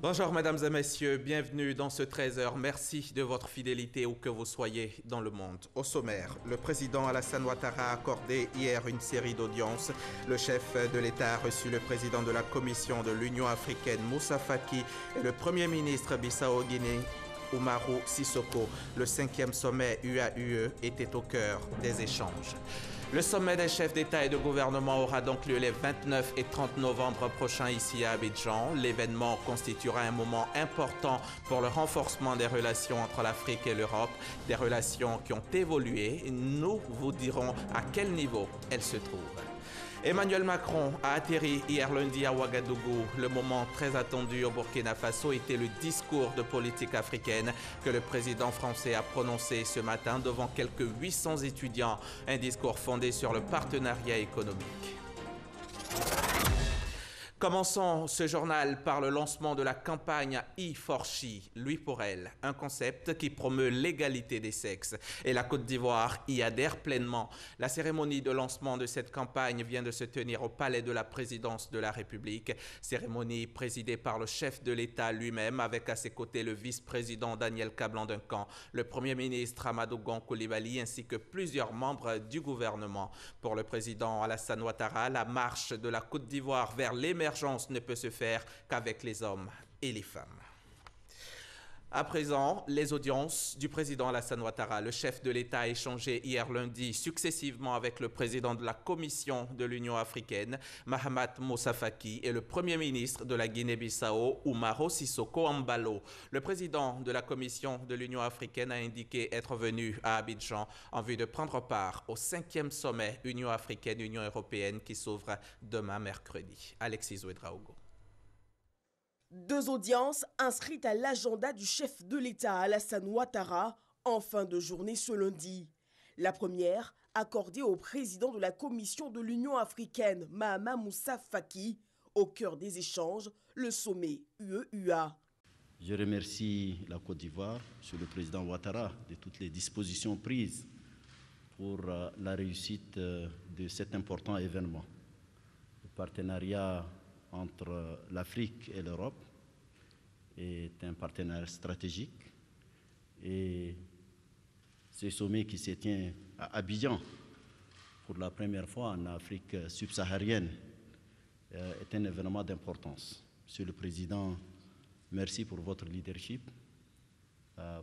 Bonjour mesdames et messieurs, bienvenue dans ce 13h. Merci de votre fidélité où que vous soyez dans le monde. Au sommaire, le président Alassane Ouattara a accordé hier une série d'audiences. Le chef de l'État a reçu le président de la Commission de l'Union africaine Moussa Faki et le premier ministre Bissau-Guinée Umaru Sissoko. Le 5e sommet UAUE était au cœur des échanges. Le sommet des chefs d'État et de gouvernement aura donc lieu les 29 et 30 novembre prochains ici à Abidjan. L'événement constituera un moment important pour le renforcement des relations entre l'Afrique et l'Europe, des relations qui ont évolué. Nous vous dirons à quel niveau elles se trouvent. Emmanuel Macron a atterri hier lundi à Ouagadougou. Le moment très attendu au Burkina Faso était le discours de politique africaine que le président français a prononcé ce matin devant quelques 800 étudiants. Un discours fondé sur le partenariat économique. Commençons ce journal par le lancement de la campagne E4She, lui pour elle, un concept qui promeut l'égalité des sexes. Et la Côte d'Ivoire y adhère pleinement. La cérémonie de lancement de cette campagne vient de se tenir au palais de la présidence de la République. Cérémonie présidée par le chef de l'État lui-même, avec à ses côtés le vice-président Daniel Kablan-Duncan, le premier ministre Amadou Gon Coulibaly ainsi que plusieurs membres du gouvernement. Pour le président Alassane Ouattara, la marche de la Côte d'Ivoire vers l'émergence ne peut se faire qu'avec les hommes et les femmes. À présent, les audiences du président Alassane Ouattara. Le chef de l'État a échangé hier lundi successivement avec le président de la Commission de l'Union africaine, Mahamat Moussa Faki, et le premier ministre de la Guinée-Bissau, Umaru Sissoko Embalo. Le président de la Commission de l'Union africaine a indiqué être venu à Abidjan en vue de prendre part au 5e sommet Union africaine-Union européenne qui s'ouvre demain mercredi. Alexis Ouedraogo. Deux audiences inscrites à l'agenda du chef de l'État Alassane Ouattara en fin de journée ce lundi. La première, accordée au président de la Commission de l'Union africaine, Mahamat Moussa Faki, au cœur des échanges, le sommet UE-UA. Je remercie la Côte d'Ivoire, Monsieur le Président Ouattara, de toutes les dispositions prises pour la réussite de cet important événement. Le partenariat entre l'Afrique et l'Europe est un partenaire stratégique et ce sommet qui se tient à Abidjan pour la première fois en Afrique subsaharienne est un événement d'importance. Monsieur le Président, merci pour votre leadership,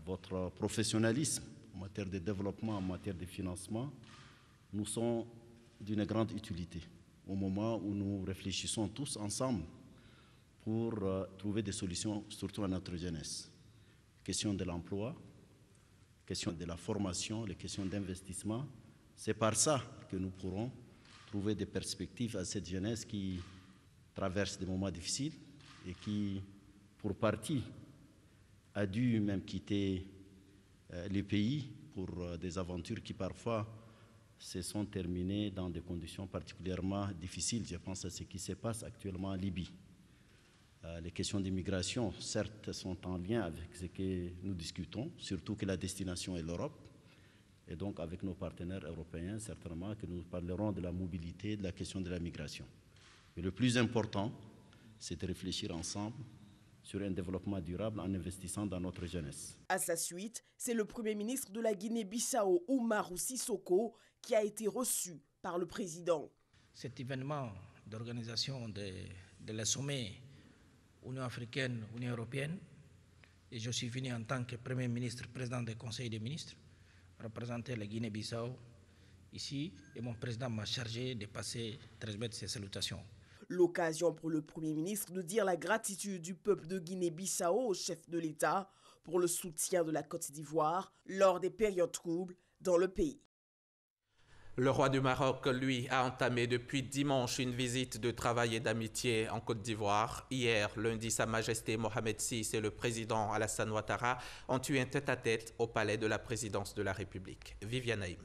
votre professionnalisme en matière de développement, en matière de financement, nous sont d'une grande utilité au moment où nous réfléchissons tous ensemble pour trouver des solutions, surtout à notre jeunesse. Question de l'emploi, question de la formation, les questions d'investissement. C'est par ça que nous pourrons trouver des perspectives à cette jeunesse qui traverse des moments difficiles et qui, pour partie, a dû même quitter les pays pour des aventures qui parfois se sont terminées dans des conditions particulièrement difficiles. Je pense à ce qui se passe actuellement en Libye. Les questions d'immigration, certes, sont en lien avec ce que nous discutons, surtout que la destination est l'Europe. Et donc, avec nos partenaires européens, certainement que nous parlerons de la mobilité, de la question de la migration. Mais le plus important, c'est de réfléchir ensemble sur un développement durable en investissant dans notre jeunesse. À sa suite, c'est le Premier ministre de la Guinée-Bissau, Umaru Sissoko, qui a été reçu par le président. Cet événement d'organisation de la sommet Union africaine, Union européenne, et je suis venu en tant que Premier ministre, président du Conseil des ministres, représenter la Guinée-Bissau ici, et mon président m'a chargé de transmettre ses salutations. L'occasion pour le Premier ministre de dire la gratitude du peuple de Guinée-Bissau au chef de l'État pour le soutien de la Côte d'Ivoire lors des périodes troubles dans le pays. Le roi du Maroc, lui, a entamé depuis dimanche une visite de travail et d'amitié en Côte d'Ivoire. Hier, lundi, Sa Majesté Mohamed VI et le président Alassane Ouattara ont eu un tête-à-tête au palais de la présidence de la République. Viviane Naïm.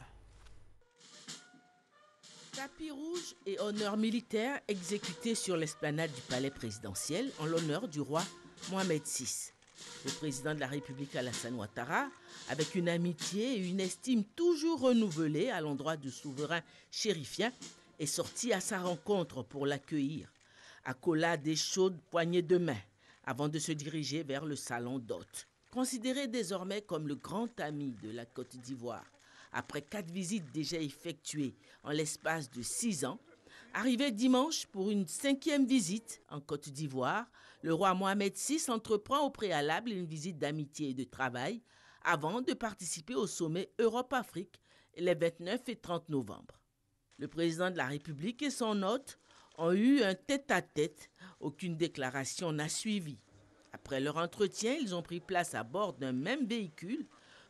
Tapis rouge et honneur militaire exécutés sur l'esplanade du palais présidentiel en l'honneur du roi Mohamed VI. Le président de la République Alassane Ouattara, avec une amitié et une estime toujours renouvelée à l'endroit du souverain chérifien, est sorti à sa rencontre pour l'accueillir. Accolade et chaude poignée de main. avant de se diriger vers le salon d'hôtes. Considéré désormais comme le grand ami de la Côte d'Ivoire, après 4 visites déjà effectuées en l'espace de 6 ans, arrivé dimanche pour une 5e visite en Côte d'Ivoire, le roi Mohamed VI entreprend au préalable une visite d'amitié et de travail avant de participer au sommet Europe-Afrique les 29 et 30 novembre. Le président de la République et son hôte ont eu un tête-à-tête. Aucune déclaration n'a suivi. Après leur entretien, ils ont pris place à bord d'un même véhicule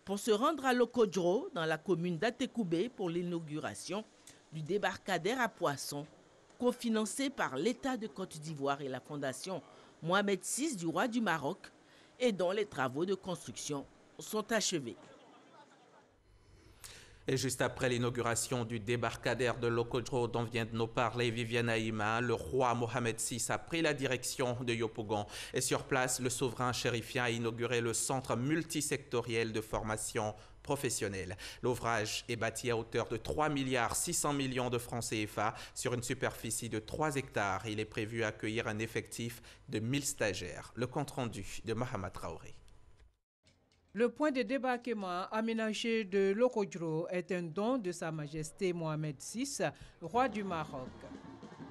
pour se rendre à Lokodjo, dans la commune d'Atekoubé, pour l'inauguration du débarcadère à poissons, cofinancé par l'État de Côte d'Ivoire et la Fondation Mohamed VI du roi du Maroc, et dont les travaux de construction sont achevés. Et juste après l'inauguration du débarcadère de Lokodjo dont vient de nous parler Viviane Aïma, le roi Mohamed VI a pris la direction de Yopougon. Et sur place, le souverain chérifien a inauguré le centre multisectoriel de formation professionnelle. L'ouvrage est bâti à hauteur de 3,6 milliards de francs CFA sur une superficie de 3 hectares. Il est prévu accueillir un effectif de 1000 stagiaires. Le compte-rendu de Mahama Traoré. Le point de débarquement aménagé de Lokodjo est un don de Sa Majesté Mohamed VI, roi du Maroc.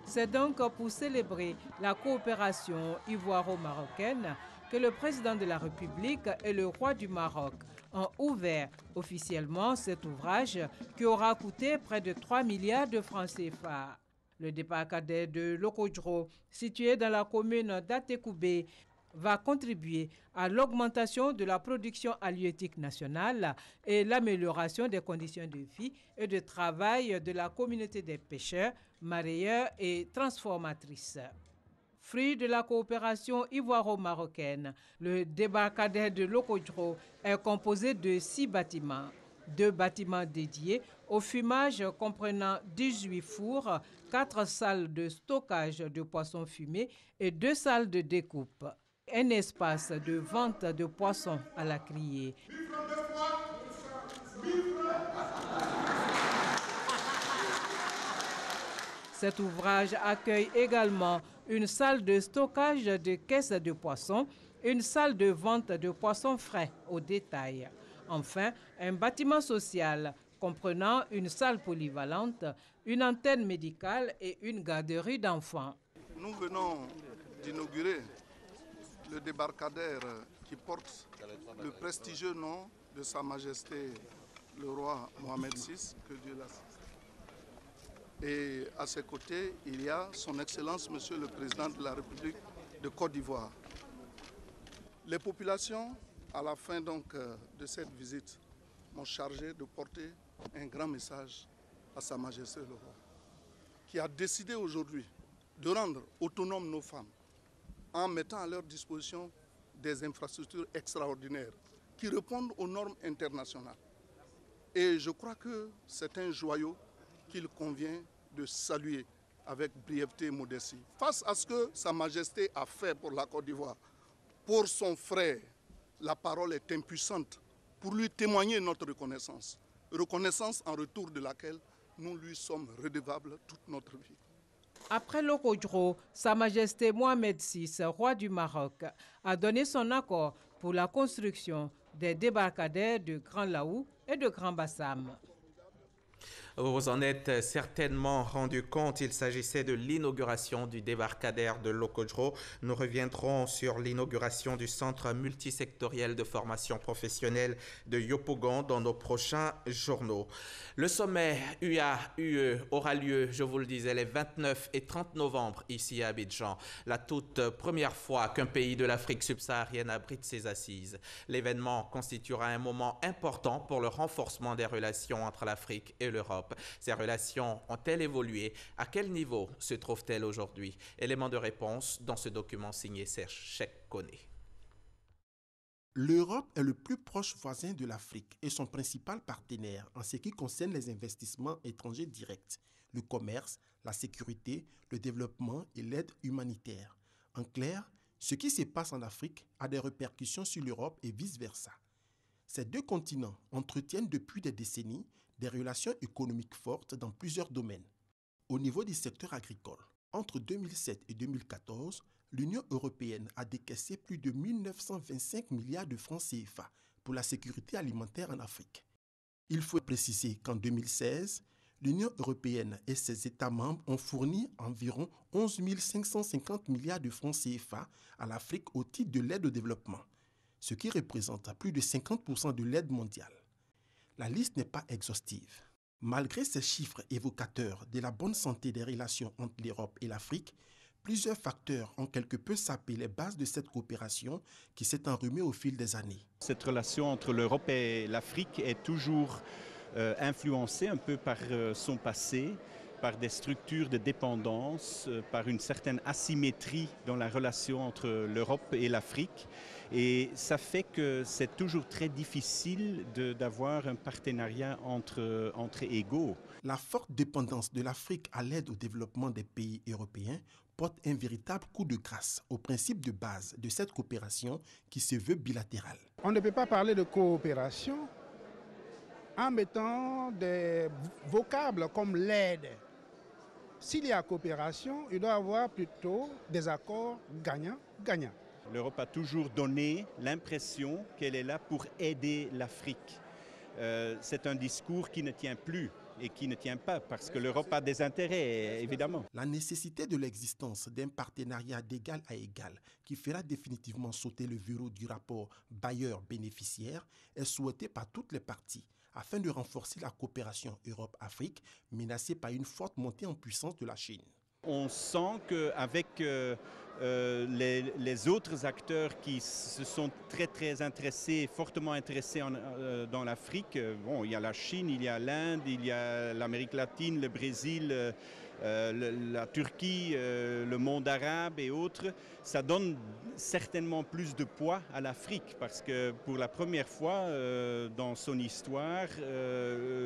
C'est donc pour célébrer la coopération ivoiro-marocaine que le président de la République et le roi du Maroc ont ouvert officiellement cet ouvrage qui aura coûté près de 3 milliards de francs CFA. Le débarcadère de Lokodjo, situé dans la commune d'Atekoubé, va contribuer à l'augmentation de la production halieutique nationale et l'amélioration des conditions de vie et de travail de la communauté des pêcheurs, mareyeurs et transformatrices. Fruit de la coopération ivoiro-marocaine, le débarcadère de Lokodjo est composé de 6 bâtiments. 2 bâtiments dédiés au fumage comprenant 18 fours, 4 salles de stockage de poissons fumés et 2 salles de découpe. Un espace de vente de poissons à la criée. Cet ouvrage accueille également une salle de stockage de caisses de poissons, une salle de vente de poissons frais au détail. Enfin, un bâtiment social comprenant une salle polyvalente, une antenne médicale et une garderie d'enfants. Nous venons d'inaugurer le débarcadère qui porte le prestigieux nom de Sa Majesté le roi Mohamed VI, que Dieu l'assiste. Et à ses côtés, il y a son Excellence, Monsieur le Président de la République de Côte d'Ivoire. Les populations, à la fin donc de cette visite, m'ont chargé de porter un grand message à Sa Majesté le roi, qui a décidé aujourd'hui de rendre autonomes nos femmes, en mettant à leur disposition des infrastructures extraordinaires qui répondent aux normes internationales. Et je crois que c'est un joyau qu'il convient de saluer avec brièveté et modestie. Face à ce que Sa Majesté a fait pour la Côte d'Ivoire, pour son frère, la parole est impuissante pour lui témoigner notre reconnaissance. Reconnaissance en retour de laquelle nous lui sommes redevables toute notre vie. Après Lokodjo, Sa Majesté Mohamed VI, roi du Maroc, a donné son accord pour la construction des débarcadères de Grand Laou et de Grand Bassam. Vous vous en êtes certainement rendu compte, il s'agissait de l'inauguration du débarcadère de Lokodjo. Nous reviendrons sur l'inauguration du centre multisectoriel de formation professionnelle de Yopougon dans nos prochains journaux. Le sommet UA-UE aura lieu, je vous le disais, les 29 et 30 novembre ici à Abidjan. La toute première fois qu'un pays de l'Afrique subsaharienne abrite ses assises. L'événement constituera un moment important pour le renforcement des relations entre l'Afrique et l'Europe. Ces relations ont-elles évolué? À quel niveau se trouvent-elles aujourd'hui? Élément de réponse dans ce document signé Serge Chek-Koné. L'Europe est le plus proche voisin de l'Afrique et son principal partenaire en ce qui concerne les investissements étrangers directs, le commerce, la sécurité, le développement et l'aide humanitaire. En clair, ce qui se passe en Afrique a des répercussions sur l'Europe et vice-versa. Ces 2 continents entretiennent depuis des décennies des relations économiques fortes dans plusieurs domaines. Au niveau du secteur agricole, entre 2007 et 2014, l'Union européenne a décaissé plus de 1925 milliards de francs CFA pour la sécurité alimentaire en Afrique. Il faut préciser qu'en 2016, l'Union européenne et ses États membres ont fourni environ 11 550 milliards de francs CFA à l'Afrique au titre de l'aide au développement, ce qui représente plus de 50% de l'aide mondiale. La liste n'est pas exhaustive. Malgré ces chiffres évocateurs de la bonne santé des relations entre l'Europe et l'Afrique, plusieurs facteurs ont quelque peu sapé les bases de cette coopération qui s'est enrhumée au fil des années. Cette relation entre l'Europe et l'Afrique est toujours influencée un peu par son passé, par des structures de dépendance, par une certaine asymétrie dans la relation entre l'Europe et l'Afrique. Et ça fait que c'est toujours très difficile d'avoir un partenariat entre égaux. La forte dépendance de l'Afrique à l'aide au développement des pays européens porte un véritable coup de grâce au principe de base de cette coopération qui se veut bilatérale. On ne peut pas parler de coopération en mettant des vocables comme l'aide. S'il y a coopération, il doit y avoir plutôt des accords gagnant-gagnant. L'Europe a toujours donné l'impression qu'elle est là pour aider l'Afrique. C'est un discours qui ne tient plus et qui ne tient pas parce que l'Europe a des intérêts, évidemment. La nécessité de l'existence d'un partenariat d'égal à égal qui fera définitivement sauter le verrou du rapport bailleur-bénéficiaire est souhaitée par toutes les parties afin de renforcer la coopération Europe-Afrique menacée par une forte montée en puissance de la Chine. On sent qu'avec les autres acteurs qui se sont très intéressés, fortement intéressés dans l'Afrique, bon, il y a la Chine, il y a l'Inde, il y a l'Amérique latine, le Brésil, la Turquie, le monde arabe et autres, ça donne certainement plus de poids à l'Afrique parce que pour la première fois dans son histoire,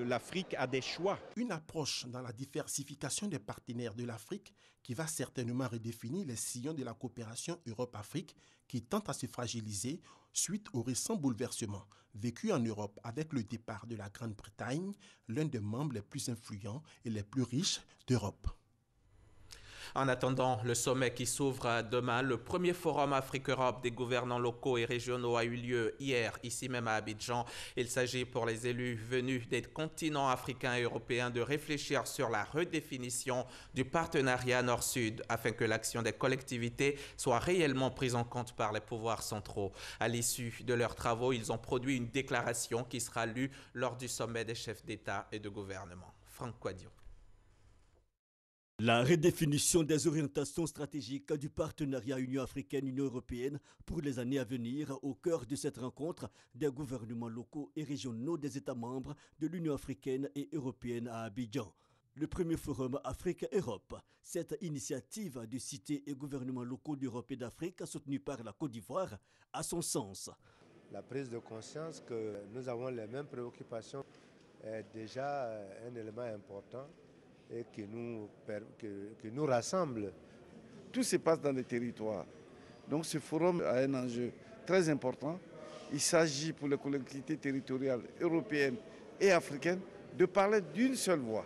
l'Afrique a des choix. Une approche dans la diversification des partenaires de l'Afrique qui va certainement redéfinir les sillons de la coopération Europe-Afrique qui tente à se fragiliser suite aux récents bouleversements vécus en Europe avec le départ de la Grande-Bretagne, l'un des membres les plus influents et les plus riches d'Europe. En attendant le sommet qui s'ouvre demain, le premier forum Afrique-Europe des gouvernants locaux et régionaux a eu lieu hier, ici même à Abidjan. Il s'agit pour les élus venus des continents africains et européens de réfléchir sur la redéfinition du partenariat Nord-Sud afin que l'action des collectivités soit réellement prise en compte par les pouvoirs centraux. À l'issue de leurs travaux, ils ont produit une déclaration qui sera lue lors du sommet des chefs d'État et de gouvernement. Franck Quadio. La redéfinition des orientations stratégiques du partenariat Union africaine-Union européenne pour les années à venir au cœur de cette rencontre des gouvernements locaux et régionaux des États membres de l'Union africaine et européenne à Abidjan. Le premier forum Afrique-Europe, cette initiative de cités et gouvernements locaux d'Europe et d'Afrique soutenue par la Côte d'Ivoire, a son sens. La prise de conscience que nous avons les mêmes préoccupations est déjà un élément important et qui nous rassemble. Tout se passe dans les territoires. Donc ce forum a un enjeu très important. Il s'agit pour les collectivités territoriales européennes et africaines de parler d'une seule voix.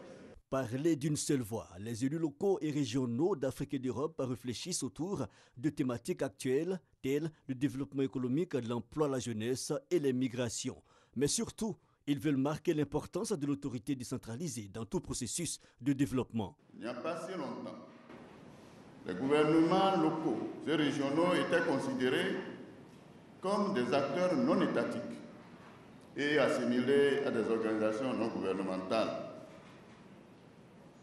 Parler d'une seule voix, les élus locaux et régionaux d'Afrique et d'Europe réfléchissent autour de thématiques actuelles telles le développement économique, l'emploi, la jeunesse et les migrations. Mais surtout, ils veulent marquer l'importance de l'autorité décentralisée dans tout processus de développement. Il n'y a pas si longtemps, les gouvernements locaux et régionaux étaient considérés comme des acteurs non étatiques et assimilés à des organisations non gouvernementales.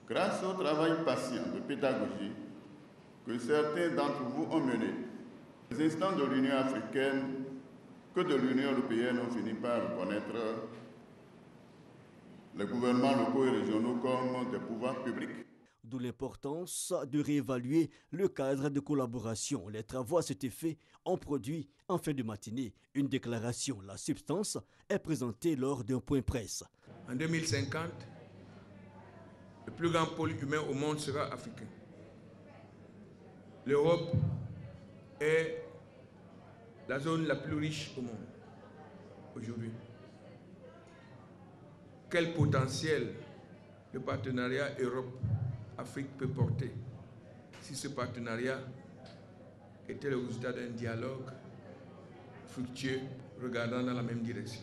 Grâce au travail patient de pédagogie que certains d'entre vous ont mené, les instances de l'Union africaine que de l'Union européenne ont fini par reconnaître les gouvernements locaux et régionaux comme des pouvoirs publics. D'où l'importance de réévaluer le cadre de collaboration. Les travaux à cet effet ont produit en fin de matinée une déclaration. La substance est présentée lors d'un point presse. En 2050, le plus grand pôle humain au monde sera africain. L'Europe est la zone la plus riche au monde aujourd'hui. Quel potentiel le partenariat Europe-Afrique peut porter si ce partenariat était le résultat d'un dialogue fructueux regardant dans la même direction.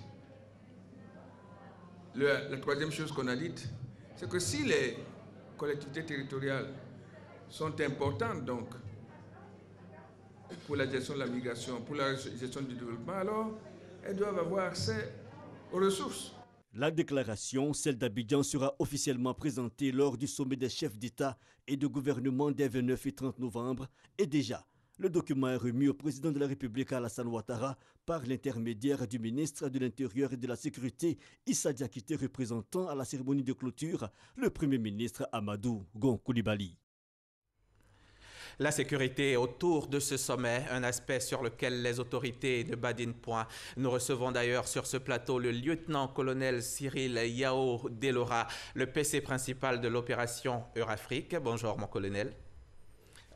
La troisième chose qu'on a dite, c'est que si les collectivités territoriales sont importantes donc pour la gestion de la migration, pour la gestion du développement, alors elles doivent avoir accès aux ressources. La déclaration, celle d'Abidjan, sera officiellement présentée lors du sommet des chefs d'État et de gouvernement des 29 et 30 novembre. Et déjà, le document est remis au président de la République Alassane Ouattara par l'intermédiaire du ministre de l'Intérieur et de la Sécurité, Issa Diakité, représentant à la cérémonie de clôture le Premier ministre Amadou Gon Coulibaly. La sécurité autour de ce sommet, un aspect sur lequel les autorités ne badinent point. Nous recevons d'ailleurs sur ce plateau le lieutenant-colonel Cyril Yao Delora, le PC principal de l'opération Eurafrique. Bonjour mon colonel.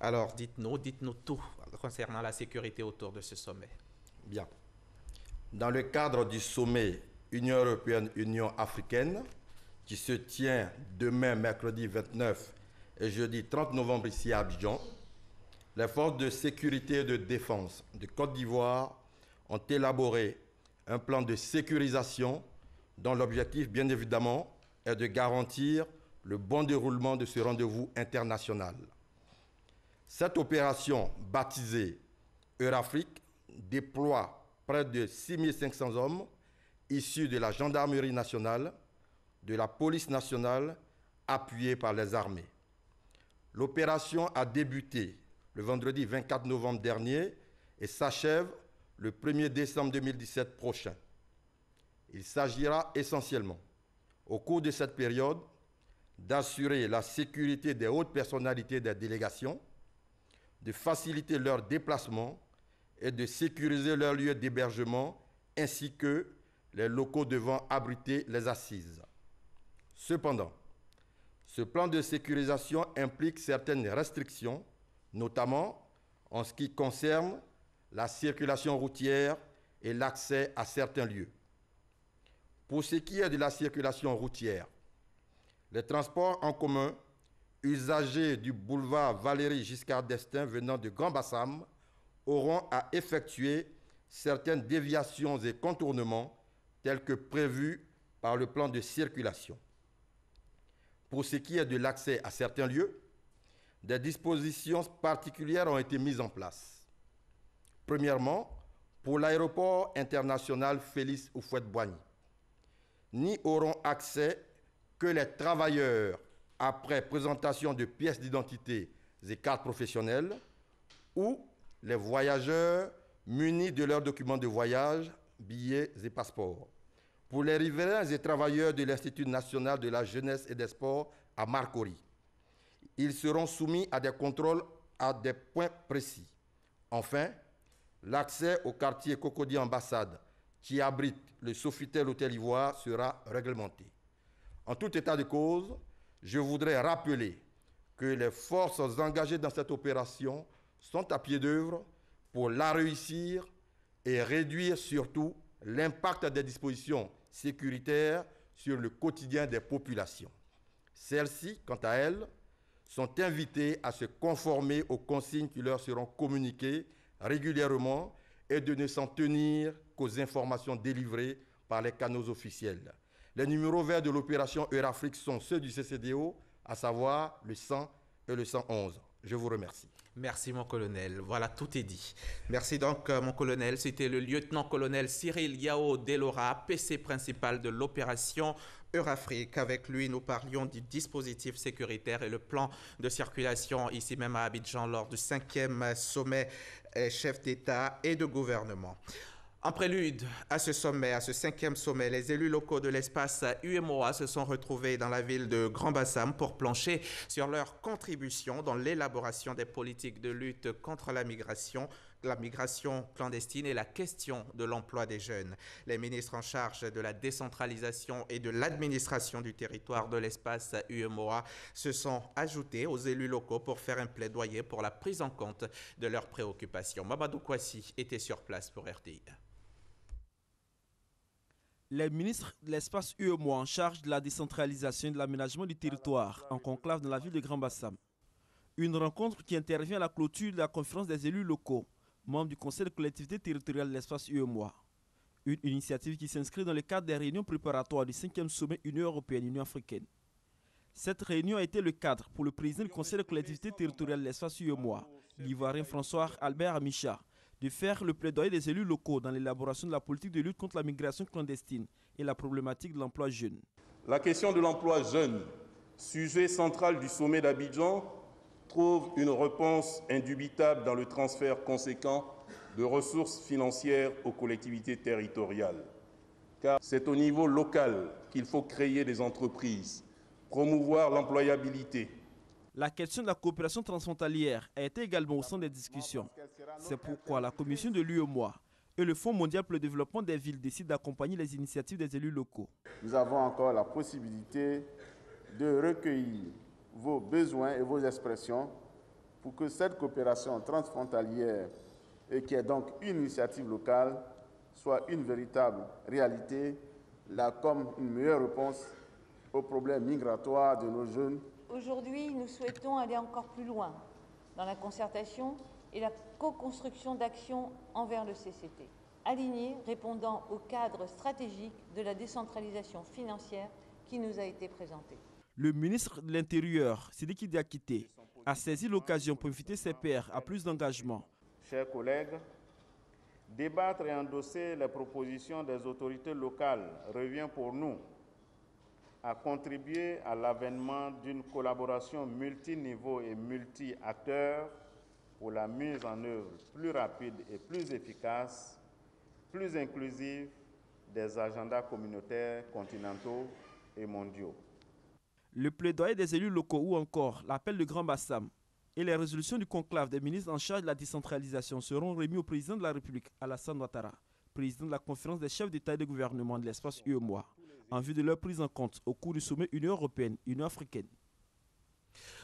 Alors dites-nous tout concernant la sécurité autour de ce sommet. Bien. Dans le cadre du sommet Union européenne-Union africaine, qui se tient demain mercredi 29 et jeudi 30 novembre ici à Abidjan, les forces de sécurité et de défense de Côte d'Ivoire ont élaboré un plan de sécurisation dont l'objectif, bien évidemment, est de garantir le bon déroulement de ce rendez-vous international. Cette opération, baptisée Eurafrique, déploie près de 6500 hommes issus de la gendarmerie nationale, de la police nationale, appuyés par les armées. L'opération a débuté le vendredi 24 novembre dernier et s'achève le 1er décembre 2017 prochain. Il s'agira essentiellement, au cours de cette période, d'assurer la sécurité des hautes personnalités des délégations, de faciliter leur déplacement et de sécuriser leurs lieux d'hébergement ainsi que les locaux devant abriter les assises. Cependant, ce plan de sécurisation implique certaines restrictions, notamment en ce qui concerne la circulation routière et l'accès à certains lieux. Pour ce qui est de la circulation routière, les transports en commun usagers du boulevard Valéry Giscard d'Estaing venant de Grand Bassam auront à effectuer certaines déviations et contournements tels que prévus par le plan de circulation. Pour ce qui est de l'accès à certains lieux, des dispositions particulières ont été mises en place. Premièrement, pour l'aéroport international Félix Houphouët-Boigny, n'y auront accès que les travailleurs après présentation de pièces d'identité et cartes professionnelles ou les voyageurs munis de leurs documents de voyage, billets et passeports. Pour les riverains et travailleurs de l'Institut national de la jeunesse et des sports à Marcory, ils seront soumis à des contrôles à des points précis. Enfin, l'accès au quartier Cocody Ambassade, qui abrite le Sofitel Hôtel Ivoire, sera réglementé. En tout état de cause, je voudrais rappeler que les forces engagées dans cette opération sont à pied d'œuvre pour la réussir et réduire surtout l'impact des dispositions sécuritaires sur le quotidien des populations. Celles-ci, quant à elles, sont invitées à se conformer aux consignes qui leur seront communiquées régulièrement et de ne s'en tenir qu'aux informations délivrées par les canaux officiels. Les numéros verts de l'opération Eurafrique sont ceux du CCDO, à savoir le 100 et le 111. Je vous remercie. Merci mon colonel, voilà, tout est dit. Merci donc mon colonel, c'était le lieutenant-colonel Cyril Yao Delora, PC principal de l'opération Eurafrique. Avec lui, nous parlions du dispositif sécuritaire et le plan de circulation ici même à Abidjan lors du 5e sommet chef d'État et de gouvernement. En prélude à ce sommet, à ce 5e sommet, les élus locaux de l'espace UEMOA se sont retrouvés dans la ville de Grand Bassam pour plancher sur leur contribution dans l'élaboration des politiques de lutte contre la migration clandestine et la question de l'emploi des jeunes. Les ministres en charge de la décentralisation et de l'administration du territoire de l'espace UEMOA se sont ajoutés aux élus locaux pour faire un plaidoyer pour la prise en compte de leurs préoccupations. Mamadou Kouassi était sur place pour RTI. Les ministres de l'espace UEMOA en charge de la décentralisation et de l'aménagement du territoire en conclave dans la ville de Grand Bassam. Une rencontre qui intervient à la clôture de la conférence des élus locaux, membres du Conseil de collectivité territoriale de l'espace UEMOA. Une initiative qui s'inscrit dans le cadre des réunions préparatoires du 5e sommet Union européenne-Union africaine. Cette réunion a été le cadre pour le président du Conseil de collectivité territoriale de l'espace UEMOA, l'Ivoirien François Albert Amicha, de faire le plaidoyer des élus locaux dans l'élaboration de la politique de lutte contre la migration clandestine et la problématique de l'emploi jeune. La question de l'emploi jeune, sujet central du sommet d'Abidjan, trouve une réponse indubitable dans le transfert conséquent de ressources financières aux collectivités territoriales. Car c'est au niveau local qu'il faut créer des entreprises, promouvoir l'employabilité. La question de la coopération transfrontalière a été également au centre des discussions. C'est pourquoi la Commission de l'UEMOA et le Fonds mondial pour le développement des villes décident d'accompagner les initiatives des élus locaux. Nous avons encore la possibilité de recueillir vos besoins et vos expressions pour que cette coopération transfrontalière, et qui est donc une initiative locale, soit une véritable réalité, là comme une meilleure réponse aux problèmes migratoires de nos jeunes. Aujourd'hui, nous souhaitons aller encore plus loin dans la concertation et la co-construction d'actions envers le CCT, alignées, répondant au cadre stratégique de la décentralisation financière qui nous a été présenté. Le ministre de l'Intérieur, Sidiki Diakité, a saisi l'occasion pour inviter ses pairs à plus d'engagement. Chers collègues, débattre et endosser les propositions des autorités locales revient pour nous à contribuer à l'avènement d'une collaboration multiniveau et multi-acteurs pour la mise en œuvre plus rapide et plus efficace, plus inclusive des agendas communautaires, continentaux et mondiaux. Le plaidoyer des élus locaux ou encore l'appel de Grand Bassam et les résolutions du conclave des ministres en charge de la décentralisation seront remis au président de la République, Alassane Ouattara, président de la conférence des chefs d'État et de gouvernement de l'espace UEMOA, en vue de leur prise en compte au cours du sommet Union européenne-Union africaine.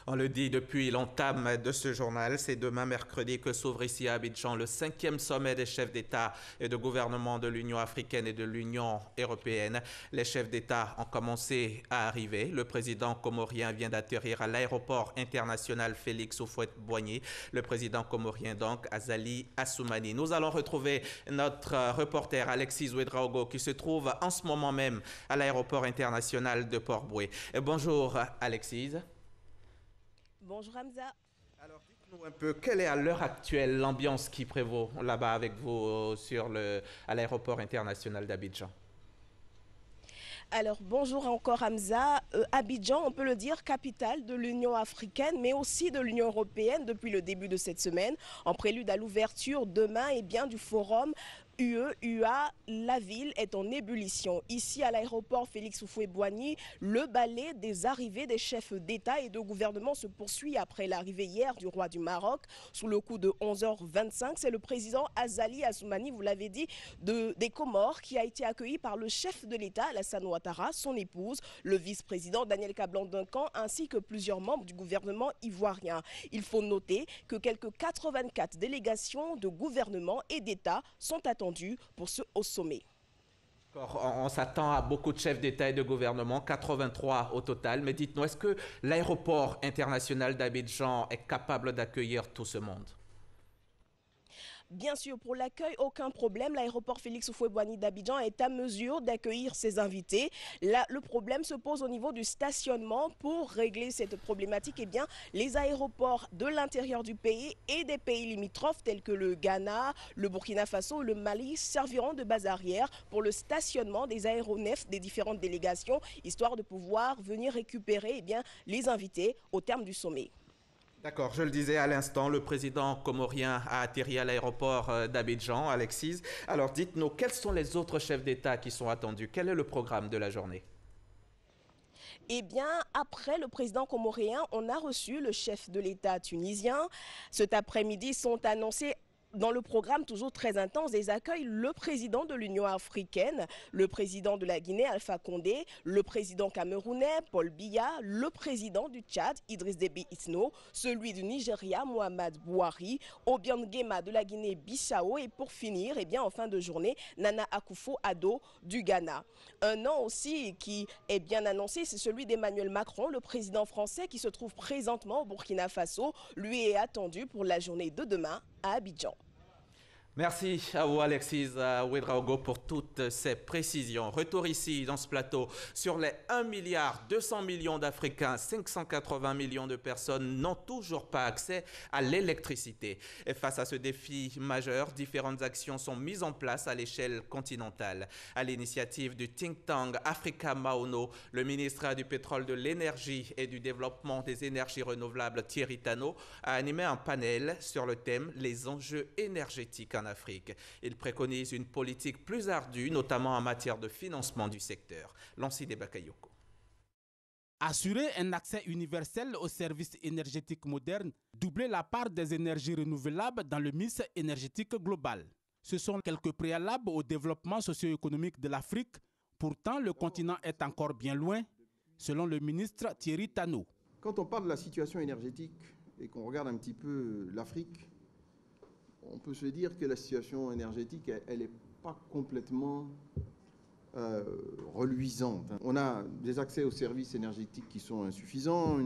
On le dit depuis l'entame de ce journal, c'est demain mercredi que s'ouvre ici à Abidjan le 5e sommet des chefs d'État et de gouvernement de l'Union africaine et de l'Union européenne. Les chefs d'État ont commencé à arriver. Le président comorien vient d'atterrir à l'aéroport international Félix Houphouët-Boigny. Le président comorien donc, Azali Assoumani. Nous allons retrouver notre reporter Alexis Ouedraogo qui se trouve en ce moment même à l'aéroport international de Port-Bouët. Bonjour Alexis. Bonjour Hamza. Alors dites-nous un peu, quelle est à l'heure actuelle l'ambiance qui prévaut là-bas avec vous à l'aéroport international d'Abidjan? Alors bonjour encore Hamza. Abidjan, on peut le dire, capitale de l'Union africaine mais aussi de l'Union européenne depuis le début de cette semaine, en prélude à l'ouverture demain du forum UE-UA, la ville est en ébullition. Ici, à l'aéroport Félix Houphouët-Boigny, le ballet des arrivées des chefs d'État et de gouvernement se poursuit après l'arrivée hier du roi du Maroc. Sous le coup de 11h25, c'est le président Azali Assoumani, vous l'avez dit, des Comores, qui a été accueilli par le chef de l'État, Alassane Ouattara, son épouse, le vice-président Daniel Kablan-Duncan, ainsi que plusieurs membres du gouvernement ivoirien. Il faut noter que quelques 84 délégations de gouvernement et d'État sont attendues pour ce haut sommet. On s'attend à beaucoup de chefs d'État et de gouvernement, 83 au total. Mais dites-nous, est-ce que l'aéroport international d'Abidjan est capable d'accueillir tout ce monde? Bien sûr, pour l'accueil, aucun problème. L'aéroport Félix Houphouët-Boigny d'Abidjan est à mesure d'accueillir ses invités. Là, le problème se pose au niveau du stationnement. Pour régler cette problématique, eh bien, les aéroports de l'intérieur du pays et des pays limitrophes tels que le Ghana, le Burkina Faso, le Mali serviront de base arrière pour le stationnement des aéronefs des différentes délégations, histoire de pouvoir venir récupérer les invités au terme du sommet. D'accord, je le disais à l'instant, le président comorien a atterri à l'aéroport d'Abidjan, Alexis. Alors dites-nous, quels sont les autres chefs d'État qui sont attendus? Quel est le programme de la journée? Eh bien, après le président comorien, on a reçu le chef de l'État tunisien. Cet après-midi sont annoncés Dans le programme toujours très intense, ils accueillent le président de l'Union africaine, le président de la Guinée, Alpha Condé, le président camerounais, Paul Biya, le président du Tchad, Idriss Déby Itno, celui du Nigeria, Mohamed Bouhari, Obiang Nguema de la Guinée-Bissau et pour finir, en fin de journée, Nana Akufo-Addo du Ghana. Un nom aussi qui est bien annoncé, c'est celui d'Emmanuel Macron, le président français qui se trouve présentement au Burkina Faso. Lui est attendu pour la journée de demain à Abidjan. Merci à vous Alexis Ouedraogo pour toutes ces précisions. Retour ici dans ce plateau sur les 1,2 milliard d'Africains, 580 millions de personnes n'ont toujours pas accès à l'électricité. Et face à ce défi majeur, différentes actions sont mises en place à l'échelle continentale. À l'initiative du think tank Africa Maono, le ministre du pétrole, de l'énergie et du développement des énergies renouvelables Thierry Tano a animé un panel sur le thème « Les enjeux énergétiques en Afrique ». Il préconise une politique plus ardue, notamment en matière de financement du secteur. Lanside Bakayoko. Assurer un accès universel aux services énergétiques modernes, doubler la part des énergies renouvelables dans le mix énergétique global. Ce sont quelques préalables au développement socio-économique de l'Afrique. Pourtant, le continent est encore bien loin, selon le ministre Thierry Tano. Quand on parle de la situation énergétique et qu'on regarde un petit peu l'Afrique, on peut se dire que la situation énergétique, elle n'est pas complètement reluisante. On a des accès aux services énergétiques qui sont insuffisants,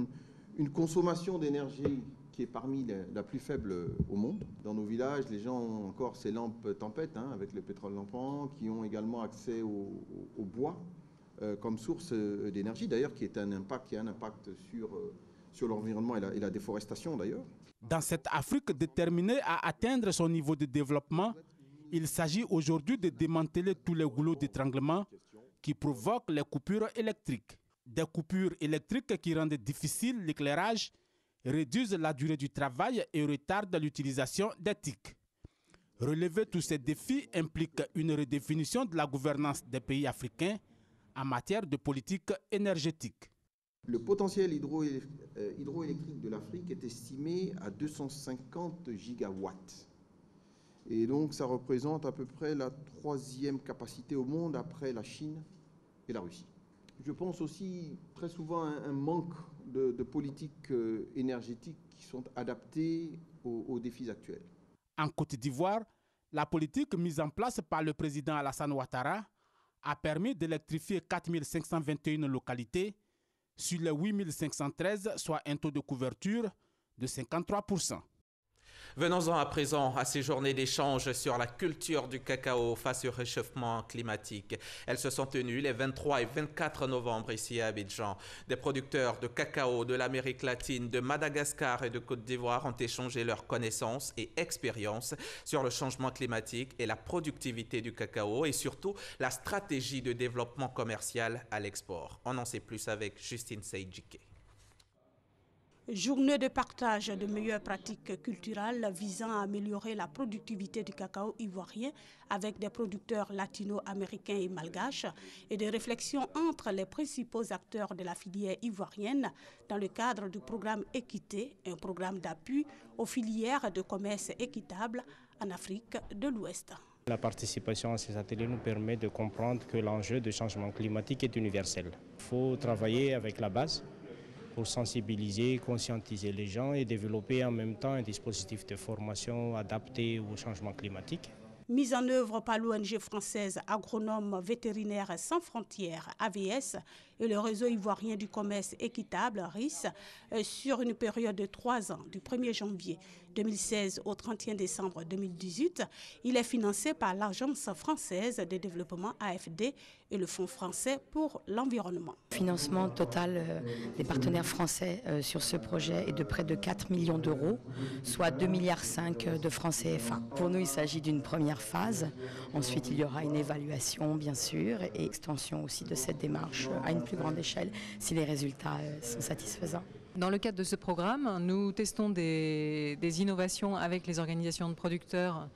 une consommation d'énergie qui est parmi la plus faible au monde. Dans nos villages, les gens ont encore ces lampes tempête avec le pétrole lampant, qui ont également accès au bois comme source d'énergie, d'ailleurs, qui a un impact sur l'environnement et la déforestation, d'ailleurs. Dans cette Afrique déterminée à atteindre son niveau de développement, il s'agit aujourd'hui de démanteler tous les goulots d'étranglement qui provoquent les coupures électriques. Des coupures électriques qui rendent difficile l'éclairage, réduisent la durée du travail et retardent l'utilisation des TIC. Relever tous ces défis implique une redéfinition de la gouvernance des pays africains en matière de politique énergétique. Le potentiel hydroélectrique de l'Afrique est estimé à 250 gigawatts. Et donc, ça représente à peu près la 3e capacité au monde après la Chine et la Russie. Je pense aussi très souvent à un manque de politiques énergétiques qui sont adaptées aux défis actuels. En Côte d'Ivoire, la politique mise en place par le président Alassane Ouattara a permis d'électrifier 4521 localités sur les 8513, soit un taux de couverture de 53%. Venons-en à présent à ces journées d'échange sur la culture du cacao face au réchauffement climatique. Elles se sont tenues les 23 et 24 novembre ici à Abidjan. Des producteurs de cacao de l'Amérique latine, de Madagascar et de Côte d'Ivoire ont échangé leurs connaissances et expériences sur le changement climatique et la productivité du cacao et surtout la stratégie de développement commercial à l'export. On en sait plus avec Justine Seydjike. Journée de partage de meilleures pratiques culturelles visant à améliorer la productivité du cacao ivoirien avec des producteurs latino-américains et malgaches et des réflexions entre les principaux acteurs de la filière ivoirienne dans le cadre du programme Équité, un programme d'appui aux filières de commerce équitable en Afrique de l'Ouest. La participation à ces ateliers nous permet de comprendre que l'enjeu du changement climatique est universel. Il faut travailler avec la base pour sensibiliser, conscientiser les gens et développer en même temps un dispositif de formation adapté au changement climatique. Mise en œuvre par l'ONG française Agronomes Vétérinaires Sans Frontières, AVS, et le réseau ivoirien du commerce équitable, RIS, sur une période de 3 ans, du 1er janvier 2016 au 31 décembre 2018. Il est financé par l'Agence française de développement AFD et le Fonds français pour l'environnement. Le financement total des partenaires français sur ce projet est de près de 4 millions d'euros, soit 2,5 milliards de francs CFA. Pour nous, il s'agit d'une première phase. Ensuite, il y aura une évaluation, bien sûr, et extension aussi de cette démarche à une plus grande échelle si les résultats sont satisfaisants. Dans le cadre de ce programme, nous testons des innovations avec les organisations de producteurs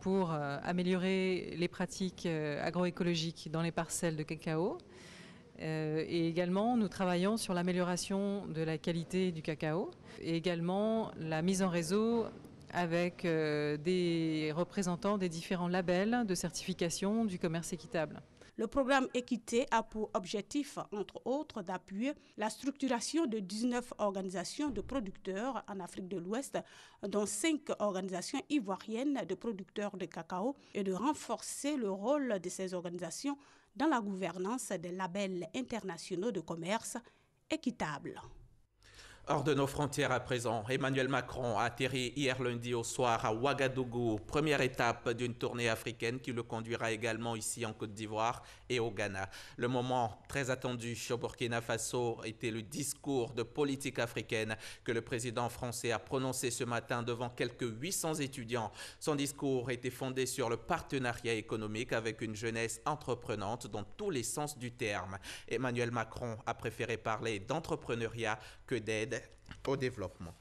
pour améliorer les pratiques agroécologiques dans les parcelles de cacao. Et également, nous travaillons sur l'amélioration de la qualité du cacao et également la mise en réseau avec des représentants des différents labels de certification du commerce équitable. Le programme Équité a pour objectif, entre autres, d'appuyer la structuration de 19 organisations de producteurs en Afrique de l'Ouest, dont 5 organisations ivoiriennes de producteurs de cacao, et de renforcer le rôle de ces organisations dans la gouvernance des labels internationaux de commerce équitable. Hors de nos frontières à présent, Emmanuel Macron a atterri hier lundi au soir à Ouagadougou, première étape d'une tournée africaine qui le conduira également ici en Côte d'Ivoire et au Ghana. Le moment très attendu au Burkina Faso était le discours de politique africaine que le président français a prononcé ce matin devant quelques 800 étudiants. Son discours était fondé sur le partenariat économique avec une jeunesse entreprenante dans tous les sens du terme. Emmanuel Macron a préféré parler d'entrepreneuriat que d'aide au développement.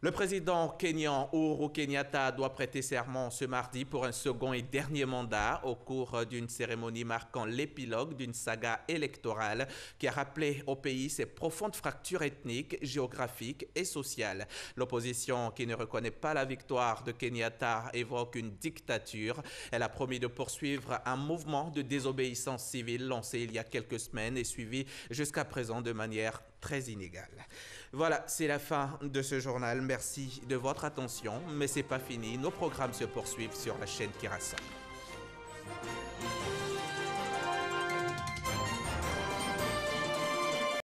Le président kényan Uhuru Kenyatta doit prêter serment ce mardi pour un second et dernier mandat au cours d'une cérémonie marquant l'épilogue d'une saga électorale qui a rappelé au pays ses profondes fractures ethniques, géographiques et sociales. L'opposition, qui ne reconnaît pas la victoire de Kenyatta, évoque une dictature. Elle a promis de poursuivre un mouvement de désobéissance civile lancé il y a quelques semaines et suivi jusqu'à présent de manière très inégale. Voilà, c'est la fin de ce journal. Merci de votre attention, mais c'est pas fini. Nos programmes se poursuivent sur la chaîne qui rassemble.